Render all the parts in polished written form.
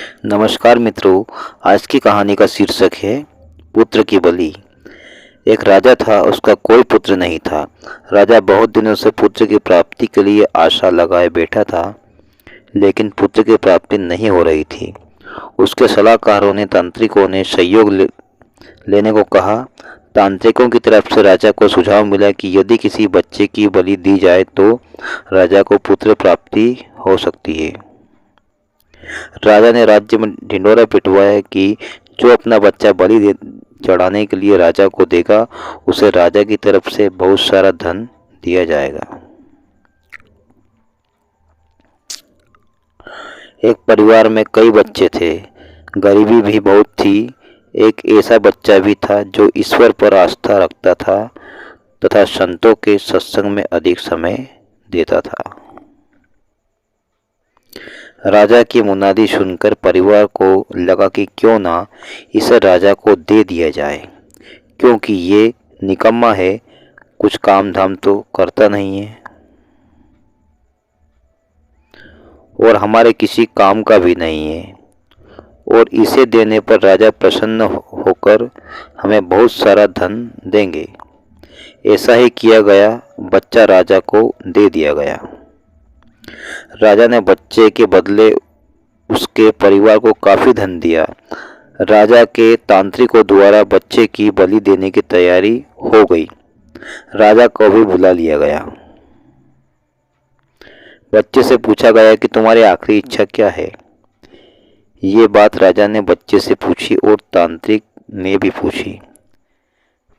नमस्कार मित्रों। आज की कहानी का शीर्षक है पुत्र की बलि। एक राजा था, उसका कोई पुत्र नहीं था। राजा बहुत दिनों से पुत्र की प्राप्ति के लिए आशा लगाए बैठा था, लेकिन पुत्र की प्राप्ति नहीं हो रही थी। उसके सलाहकारों ने तांत्रिकों ने सहयोग लेने को कहा। तांत्रिकों की तरफ से राजा को सुझाव मिला कि यदि किसी बच्चे की बलि दी जाए तो राजा को पुत्र प्राप्ति हो सकती है। राजा ने राज्य में ढिंढोरा पिटवाया कि जो अपना बच्चा बलि दे चढ़ाने के लिए राजा को देगा, उसे राजा की तरफ से बहुत सारा धन दिया जाएगा। एक परिवार में कई बच्चे थे, गरीबी भी बहुत थी। एक ऐसा बच्चा भी था जो ईश्वर पर आस्था रखता था तथा संतों के सत्संग में अधिक समय देता था। राजा की मुनादी सुनकर परिवार को लगा कि क्यों ना इसे राजा को दे दिया जाए, क्योंकि ये निकम्मा है, कुछ काम धाम तो करता नहीं है और हमारे किसी काम का भी नहीं है, और इसे देने पर राजा प्रसन्न होकर हमें बहुत सारा धन देंगे। ऐसा ही किया गया, बच्चा राजा को दे दिया गया। राजा ने बच्चे के बदले उसके परिवार को काफी धन दिया। राजा के तांत्रिकों द्वारा बच्चे की बलि देने की तैयारी हो गई। राजा को भी बुला लिया गया। बच्चे से पूछा गया कि तुम्हारी आखिरी इच्छा क्या है। ये बात राजा ने बच्चे से पूछी और तांत्रिक ने भी पूछी।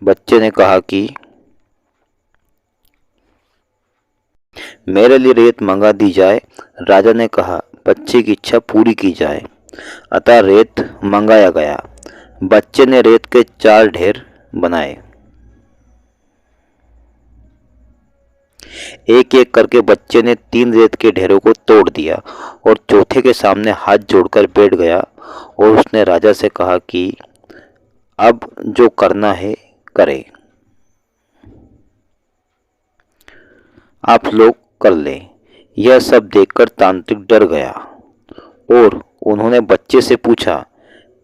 बच्चे ने कहा कि मेरे लिए रेत मंगा दी जाए। राजा ने कहा बच्चे की इच्छा पूरी की जाए। अतः रेत मंगाया गया। बच्चे ने रेत के 4 ढेर बनाए। एक एक करके बच्चे ने 3 रेत के ढेरों को तोड़ दिया और चौथे के सामने हाथ जोड़कर बैठ गया और उसने राजा से कहा कि अब जो करना है करे, आप लोग कर लें। यह सब देखकर तांत्रिक डर गया और उन्होंने बच्चे से पूछा,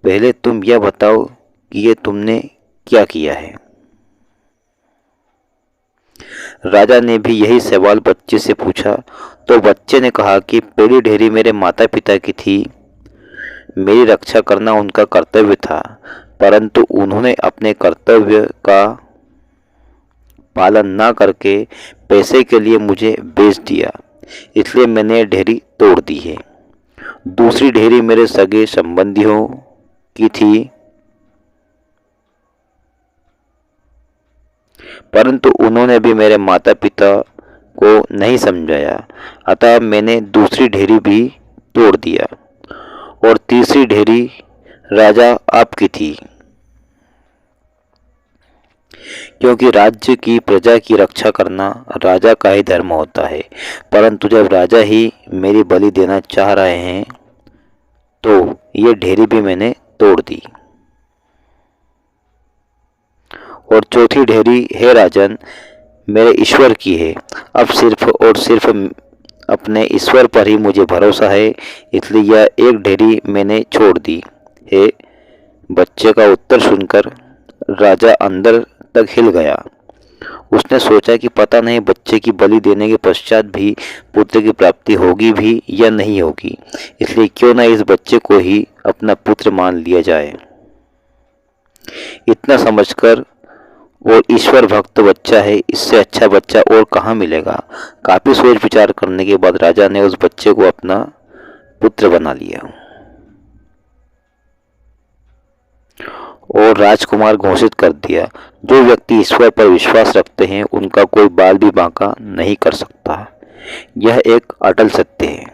पहले तुम यह बताओ कि ये तुमने क्या किया है। राजा ने भी यही सवाल बच्चे से पूछा तो बच्चे ने कहा कि पहली ढेरी मेरे माता पिता की थी, मेरी रक्षा करना उनका कर्तव्य था, परंतु उन्होंने अपने कर्तव्य का पालन न करके पैसे के लिए मुझे बेच दिया, इसलिए मैंने ढेरी तोड़ दी है। दूसरी ढेरी मेरे सगे संबंधियों की थी, परंतु उन्होंने भी मेरे माता पिता को नहीं समझाया, अतः मैंने दूसरी ढेरी भी तोड़ दिया। और तीसरी ढेरी राजा आपकी थी, क्योंकि राज्य की प्रजा की रक्षा करना राजा का ही धर्म होता है। परंतु जब राजा ही मेरी बलि देना चाह रहे हैं तो ये ढेरी भी मैंने तोड़ दी। और चौथी ढेरी है राजन, मेरे ईश्वर की है। अब सिर्फ और सिर्फ अपने ईश्वर पर ही मुझे भरोसा है, इसलिए यह एक ढेरी मैंने छोड़ दी है। बच्चे का उत्तर सुनकर राजा अंदर तक हिल गया। उसने सोचा कि पता नहीं बच्चे की बलि देने के पश्चात भी पुत्र की प्राप्ति होगी भी या नहीं होगी, इसलिए क्यों ना इस बच्चे को ही अपना पुत्र मान लिया जाए। इतना समझकर, और ईश्वर भक्त बच्चा है, इससे अच्छा बच्चा और कहाँ मिलेगा। काफी सोच विचार करने के बाद राजा ने उस बच्चे को अपना पुत्र बना लिया और राजकुमार घोषित कर दिया, जो व्यक्ति ईश्वर पर विश्वास रखते हैं उनका कोई बाल भी बांका नहीं कर सकता। यह एक अटल सत्य है।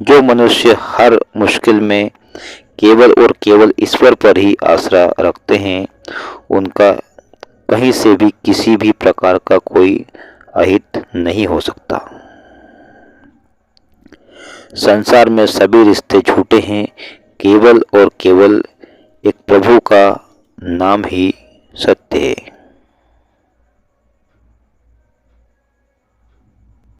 जो मनुष्य हर मुश्किल में केवल और केवल ईश्वर पर ही आसरा रखते हैं, उनका कहीं से भी किसी भी प्रकार का कोई अहित नहीं हो सकता। संसार में सभी रिश्ते झूठे हैं, केवल और केवल एक प्रभु का नाम ही सत्य है।